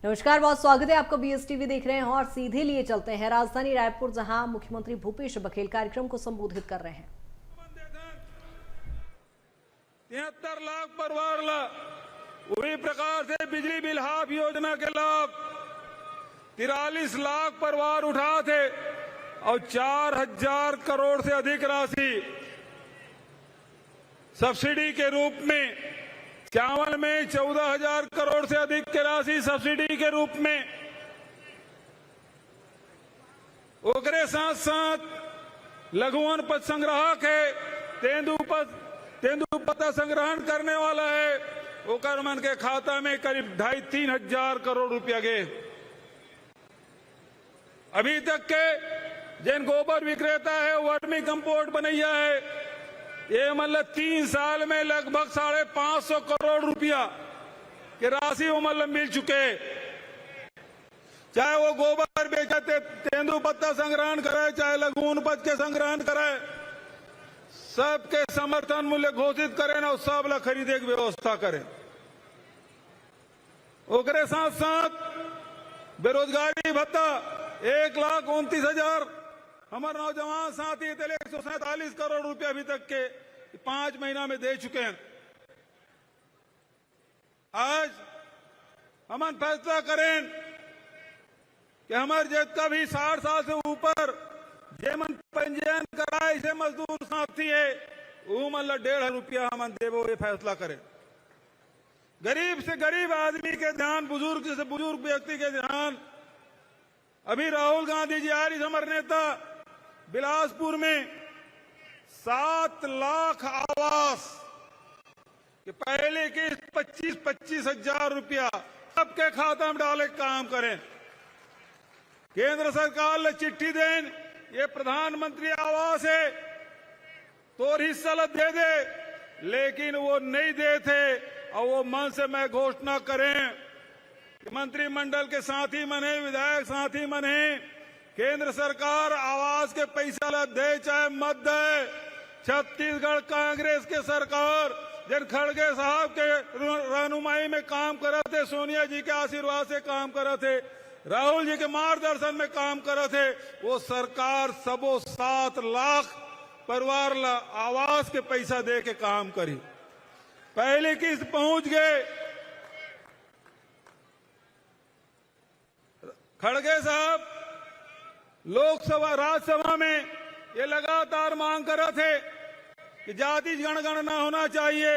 नमस्कार, बहुत स्वागत है आपका। BSTV देख रहे हैं और सीधे लिए चलते हैं राजधानी रायपुर, जहां मुख्यमंत्री भूपेश बघेल कार्यक्रम को संबोधित कर रहे हैं। 73 लाख परिवार उसी प्रकार से बिजली बिल हाफ योजना के लाभ 43 लाख परिवार उठा थे और 4000 करोड़ से अधिक राशि सब्सिडी के रूप में, चावल में 14000 करोड़ से अधिक की राशि सब्सिडी के रूप में, ओकरे साथ साथ लघु वनोपज संग्राहक है, तेंदुपत्ता संग्रहण करने वाला है, ओकर मन के खाता में करीब 2500-3000 हजार करोड़ रुपया गए। अभी तक के जिन गोबर विक्रेता है वर्मी कंपोस्ट बनैया है, ये मतलब 3 साल में लगभग 550 करोड़ रुपया की राशि वो मतलब मिल चुके। चाहे वो गोबर बेचते, तेंदुपत्ता संग्रहण करे, चाहे लघु वनोपज के संग्रहण करे, सबके समर्थन मूल्य घोषित करें ना, सब ला खरीदे की व्यवस्था करें। ओकरे साथ साथ बेरोजगारी भत्ता 1,29,000 हमारे नौजवान साथी 147 करोड़ रुपए अभी तक के 5 महीना में दे चुके हैं। आज हम फैसला करें कि हमारे जितना भी 60 साल से ऊपर जेमन पंजीयन कराए से मजदूर साथी है, वो मतलब 1.5 रुपया हम देवो, ये फैसला करें। गरीब से गरीब आदमी के ध्यान, बुजुर्ग से बुजुर्ग व्यक्ति के ध्यान। अभी राहुल गांधी जी आ रही, हमारे नेता बिलासपुर में 7 लाख आवास कि पहले के 25-25 हजार रुपया सबके खाता में डाले काम करें। केंद्र सरकार ने चिट्ठी दें, ये प्रधानमंत्री आवास है तो हिस्सा दे दे, लेकिन वो नहीं दे थे और वो मन से मैं घोषणा करें कि मंत्रिमंडल के साथी मने, विधायक साथी मने, केंद्र सरकार आवास के पैसा ला दे चाहे मत दे। छत्तीसगढ़ कांग्रेस के सरकार जिन खड़गे साहब के रहनुमाई में काम कर थे, सोनिया जी के आशीर्वाद से काम कर थे, राहुल जी के मार्गदर्शन में काम कर थे, वो सरकार सबो 7 लाख परिवार ला आवास के पैसा दे के काम करी। पहली किस्त पहुंच गए। खड़गे साहब लोकसभा राज्यसभा में ये लगातार मांग कर रहे थे कि जाति जनगणना होना चाहिए,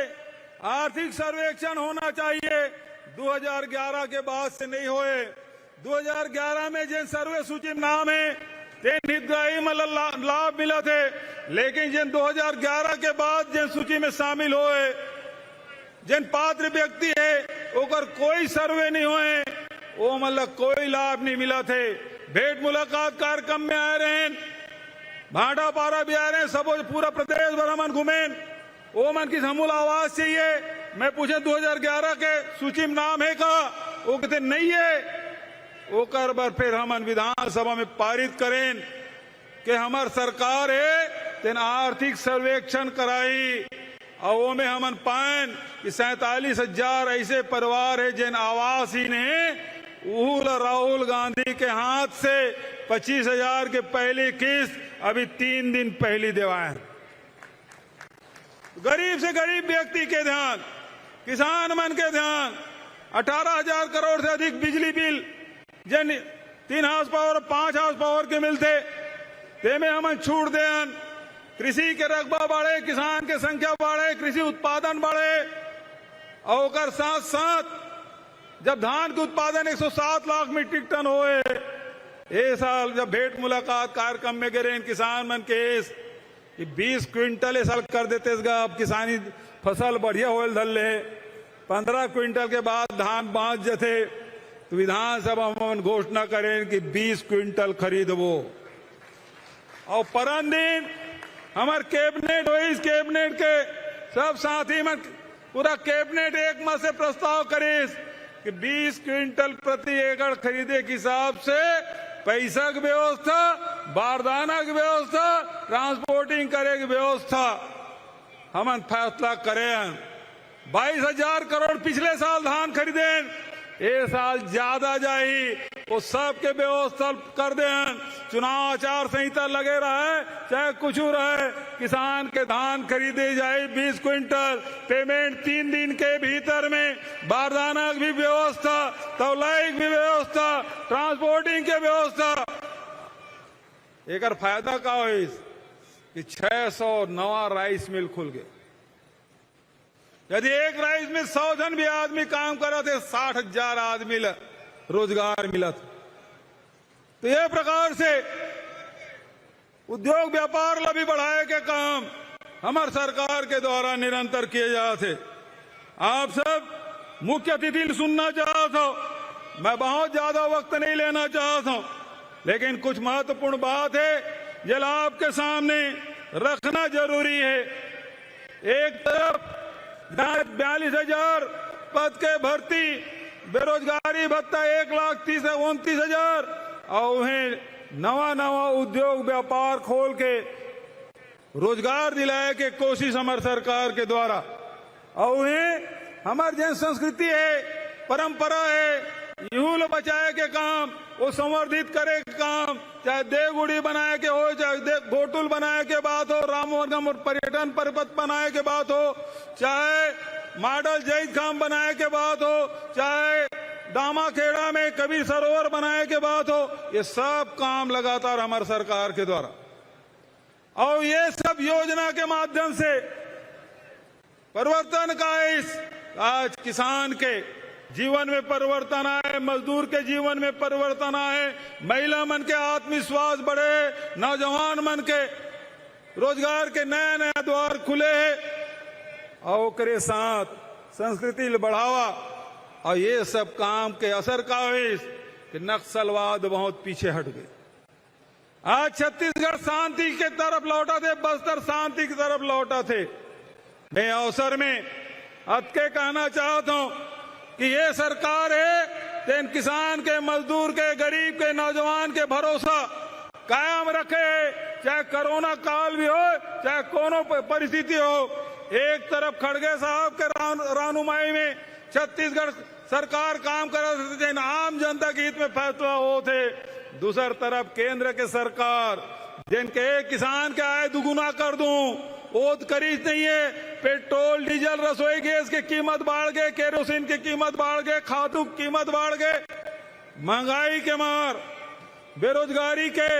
आर्थिक सर्वेक्षण होना चाहिए। 2011 के बाद से नहीं हुए। 2011 में जिन सर्वे सूची में नाम है हितग्राही मतलब लाभ मिला थे, लेकिन जिन 2011 के बाद जिन सूची में शामिल हुए, जिन पात्र व्यक्ति है ओकर कोई सर्वे नहीं हुए, वो मतलब कोई लाभ नहीं मिला थे। भेंट मुलाकात कार्यक्रम में आ रहे हैं, भाटा पारा भी आ रहे हैं, सब पूरा प्रदेश भर हम घूमे, वो मन की समूल आवास चाहिए। मैं पूछे 2011 के सूची में नाम है का, वो कहते नहीं है। वो कर बार फिर हम विधानसभा में पारित करें कि हमार सरकार है तेन आर्थिक सर्वेक्षण कराई और वो में हम पाएं कि 47,000 ऐसे परिवार है जिन आवास ही ने राहुल गांधी के हाथ से 25,000 के पहली किस्त अभी 3 दिन पहले दिवाए। गरीब से गरीब व्यक्ति के ध्यान, किसान मन के ध्यान, 18,000 करोड़ से अधिक बिजली बिल जिन 3 हाउस पावर 5 हाउस पावर के मिलते ते में हम छूट दें। कृषि के रकबा बढ़े, किसान के संख्या बढ़े, कृषि उत्पादन बढ़े और साथ साथ जब धान के उत्पादन 107 लाख मीट्रिक टन हुए, ये साल जब भेंट मुलाकात कार्यक्रम में गिरे किसान मन केस 20 क्विंटल इस साल कर देते, अब किसानी फसल बढ़िया हो धल ले, 15 क्विंटल के बाद धान बांध जथे तो विधानसभा में घोषणा करें कि 20 क्विंटल खरीदबो। और परम दिन हमारे कैबिनेट हो, इस कैबिनेट के सब साथी में पूरा कैबिनेट एक मत से प्रस्ताव करे कि 20 क्विंटल प्रति एकड़ खरीदे के हिसाब से पैसा की व्यवस्था, बारदाना की व्यवस्था, ट्रांसपोर्टिंग करे की व्यवस्था हम फैसला करें। 22,000 करोड़ पिछले साल धान खरीदे, ए साल ज्यादा जाही वो सबके व्यवस्था कर दे। चुनाव आचार संहिता लगे रहे चाहे कुछ रहे, किसान के धान खरीदे जाए 20 क्विंटल, पेमेंट 3 दिन के भीतर में, बारदाना की भी व्यवस्था, तौलाइक भी व्यवस्था, ट्रांसपोर्टिंग के व्यवस्था। एक फायदा का हो कि 600 नवा राइस मिल खुल गए। यदि एक राइस में 100 जन भी आदमी काम कर रहे थे, 60,000 आदमी रोजगार मिला था। तो ये प्रकार से उद्योग व्यापार ला भी बढ़ाए के काम हमारे सरकार के द्वारा निरंतर किए जाते। आप सब मुख्य अतिथि सुनना चाहता हूं, मैं बहुत ज्यादा वक्त नहीं लेना चाहता हूं, लेकिन कुछ महत्वपूर्ण बात है जो आपके सामने रखना जरूरी है। एक तरफ 42,000 पद के भर्ती, बेरोजगारी भत्ता 1,30,29,000 और उन्हें नवा उद्योग व्यापार खोल के रोजगार दिलाए के कोशिश हमारे सरकार के द्वारा। और उन्हें हमारी जन संस्कृति है, परंपरा है, यूल बचाए के काम, वो संवर्धित करे के काम, चाहे देवगुड़ी बनाए के हो, चाहे घोटुल बनाए के बात हो, रामवनगम और पर्यटन पर्वत बनाए के बात हो, चाहे मॉडल जैद खाम बनाए के बात हो, चाहे दामाखेड़ा में कबीर सरोवर बनाए के बात हो, ये सब काम लगातार हमारे सरकार के द्वारा। और ये सब योजना के माध्यम से परिवर्तन का इस आज किसान के जीवन में परिवर्तन आए, मजदूर के जीवन में परिवर्तन आए, महिला मन के आत्मविश्वास बढ़े, नौजवान मन के रोजगार के नए नए द्वार खुले हैं और करे साथ संस्कृति बढ़ावा। और ये सब काम के असर का है कि नक्सलवाद बहुत पीछे हट गए। आज छत्तीसगढ़ शांति के तरफ लौटा थे, बस्तर शांति की तरफ लौटा थे। मैं अवसर में अतके कहना चाहता हूं कि ये सरकार है तेन किसान के, मजदूर के, गरीब के, नौजवान के भरोसा कायम रखे, चाहे कोरोना काल भी हो, चाहे कोनो परिस्थिति हो। एक तरफ खड़गे साहब के रहनुमाई में छत्तीसगढ़ सरकार काम कर रहे थे, आम जनता के हित में फैसला हो थे। दूसर तरफ केंद्र के सरकार जिनके किसान के आय दुगुना कर दूं, वो करीज नहीं है। पेट्रोल, डीजल, रसोई गैस की कीमत बढ़ गए, केरोसिन की कीमत बढ़ गए, खादू की कीमत बढ़ गए, महंगाई के मार, बेरोजगारी के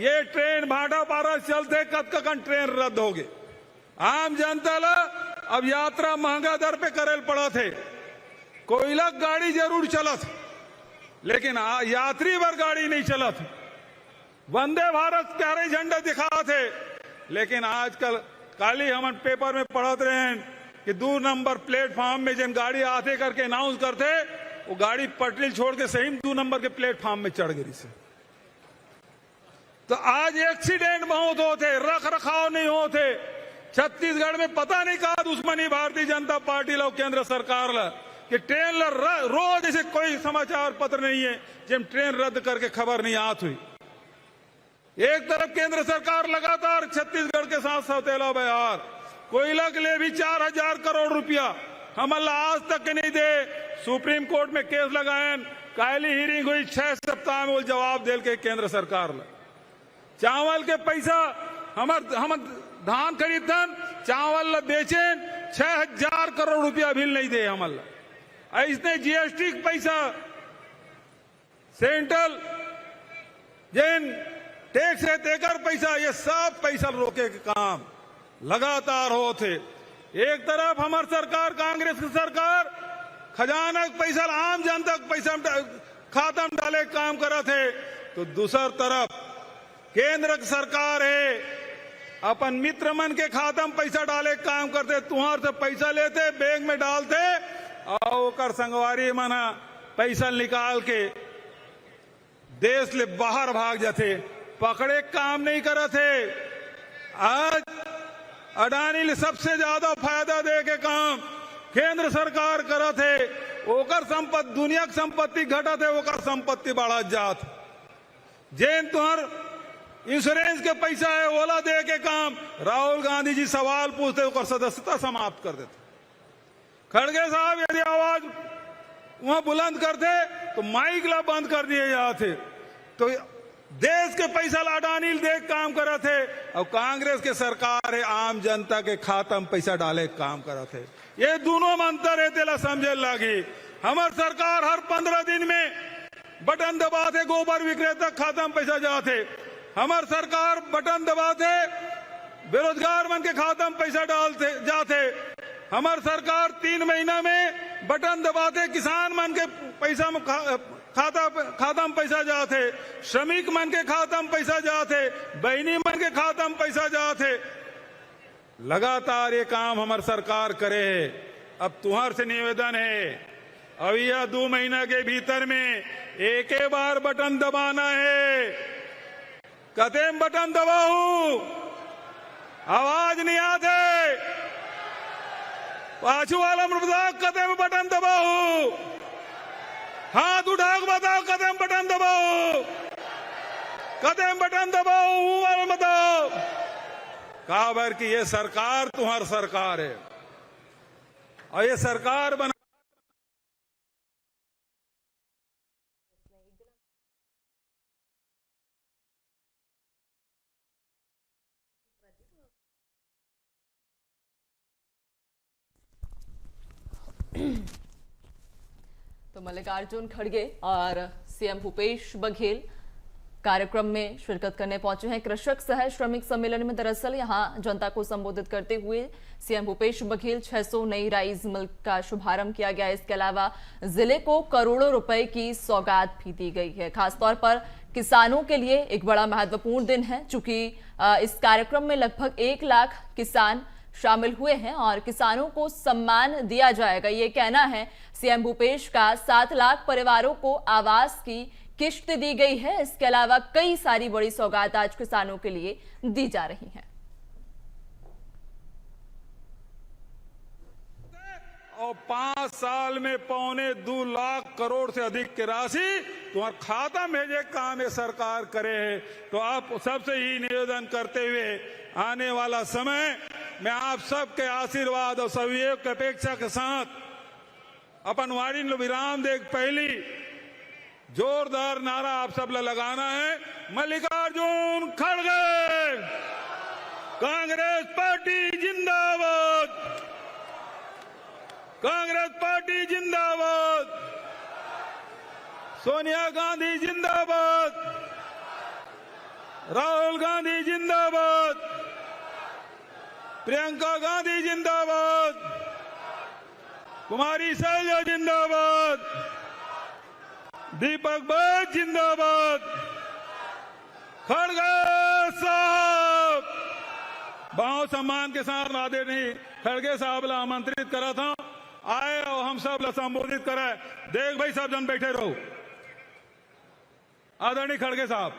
ये ट्रेन भाटा पारा चलते कतकन ट्रेन रद्द हो गए। आम जनता ला अब यात्रा महंगा दर पे करेल पड़ा थे। कोयला गाड़ी जरूर चला था, लेकिन यात्री वर्ग गाड़ी नहीं चला था। वंदे भारत प्यारे झंडा दिखा थे, लेकिन आजकल काली हम पेपर में पढ़ते रहे हैं कि 2 नंबर प्लेटफॉर्म में जिन गाड़ी आते करके अनाउंस करते, वो गाड़ी पटरी छोड़ के सही 2 नंबर के प्लेटफॉर्म में चढ़ गई से। तो आज एक्सीडेंट बहुत होते, रख रखाव नहीं होते। छत्तीसगढ़ में पता नहीं कहा दुश्मनी भारतीय जनता पार्टी ला केंद्र सरकार ला कि ट्रेन ला रोज ऐसे कोई समाचार पत्र नहीं है जिन ट्रेन रद्द करके खबर नहीं आत हुई। एक तरफ केंद्र सरकार लगातार छत्तीसगढ़ के साथ सौतेला व्यवहार, कोयला के लिए भी 4,000 करोड़ रुपया हम आज तक नहीं दे। सुप्रीम कोर्ट में केस लगाए, काली हियरिंग हुई, 6 सप्ताह में वो जवाब दे के केंद्र सरकार ला। चावल के पैसा हम धान खरीदन, चावल ला बेचें, 6,000 करोड़ रुपया भी नहीं दे हमल। ऐसने जीएसटी के पैसा, सेंट्रल जिन टैक्स है तेकर पैसा, ये सब पैसा रोके के काम लगातार होते। एक तरफ हमारी सरकार, कांग्रेस की सरकार खजाना के पैसा, आम जनता के पैसा खाता में डाले काम करा थे, तो दूसर तरफ केंद्र की सरकार है अपन मित्र मन के खाता में पैसा डाले काम करते। तुम्हार से पैसा लेते, बैंक में डालते और संगवारी मना पैसा निकाल के देश ले बाहर भाग जाते, पकड़े काम नहीं करे थे। आज अडानी ले सबसे ज्यादा फायदा दे के काम केंद्र सरकार करे थे। ओकर संपत्ति, दुनिया की संपत्ति घटा थे, ओकर संपत्ति बढ़ा जात। जैन तुहर इंश्योरेंस के पैसा है ओला दे के काम राहुल गांधी जी सवाल पूछते, ओकर सदस्यता समाप्त कर देते। खड़गे साहब यदि आवाज वहां बुलंद करते तो माइक ला बंद कर दिए जाते। तो देश के पैसा अडानी देख काम कर रहे थे, और कांग्रेस के सरकार है आम जनता के खाता में पैसा डाले काम कर रहे थे। ये दोनों में अंतर है, तेला समझे लगी। हमार सरकार हर 15 दिन में बटन दबाते, गोबर विक्रेता खाता में पैसा जाते। हमार सरकार बटन दबाते, बेरोजगार मन के खाता में पैसा डालते जाते। हमार सरकार 3 महीना में बटन दबाते, किसान मन के पैसा में खाता में पैसा जाते, श्रमिक मन के खाता में पैसा जाते, बहनी मन के खाता में पैसा जाते। लगातार ये काम हमारी सरकार करे। अब तुम्हार से निवेदन है, अब यह 2 महीना के भीतर में एक बार बटन दबाना है। कदम बटन दबाऊ, आवाज नहीं आते। पाछू वाला बताओ कदम बटन दबाऊ, हाथ उठाओ बताओ कदम बटन दबाओ, कदम बटन दबाओ वाला बताओ। काबर की ये सरकार तुम्हारी सरकार है, और ये सरकार बना तो मल्लिकार्जुन खड़गे और सीएम भूपेश बघेल कार्यक्रम में शिरकत करने पहुंचे हैं। कृषक सह श्रमिक सम्मेलन में दरअसल यहां जनता को संबोधित करते हुए सीएम भूपेश बघेल 600 नई राइस मिल का शुभारंभ किया गया। इसके अलावा जिले को करोड़ों रुपए की सौगात भी दी गई है। खासतौर पर किसानों के लिए एक बड़ा महत्वपूर्ण दिन है, चूंकि इस कार्यक्रम में लगभग 1 लाख किसान शामिल हुए हैं और किसानों को सम्मान दिया जाएगा, ये कहना है सीएम भूपेश का। 7 लाख परिवारों को आवास की किश्त दी गई है। इसके अलावा कई सारी बड़ी सौगात आज किसानों के लिए दी जा रही हैं। और 5 साल में 1.25 लाख करोड़ से अधिक की राशि तुम्हारे खाता में भेजे काम ये सरकार करे है। तो आप सबसे ही निवेदन करते हुए आने वाला समय मैं आप सबके आशीर्वाद और सहयोग की अपेक्षा के साथ अपन वाणी विराम देख पहली जोरदार नारा आप सब लगाना है, मल्लिकार्जुन खड़गे, कांग्रेस पार्टी जिंदाबाद, कांग्रेस पार्टी जिंदाबाद, सोनिया गांधी जिंदाबाद, राहुल गांधी जिंदाबाद, प्रियंका गांधी जिंदाबाद, कुमारी शैलजा जिंदाबाद, दीपक बैद जिंदाबाद, खड़गे साहब बहुत सम्मान के साथ आदरणीय खड़गे साहब ला आमंत्रित करा था, आए और हम सब ला संबोधित करे। देख भाई सब जन बैठे रहो। आदरणीय खड़गे साहब।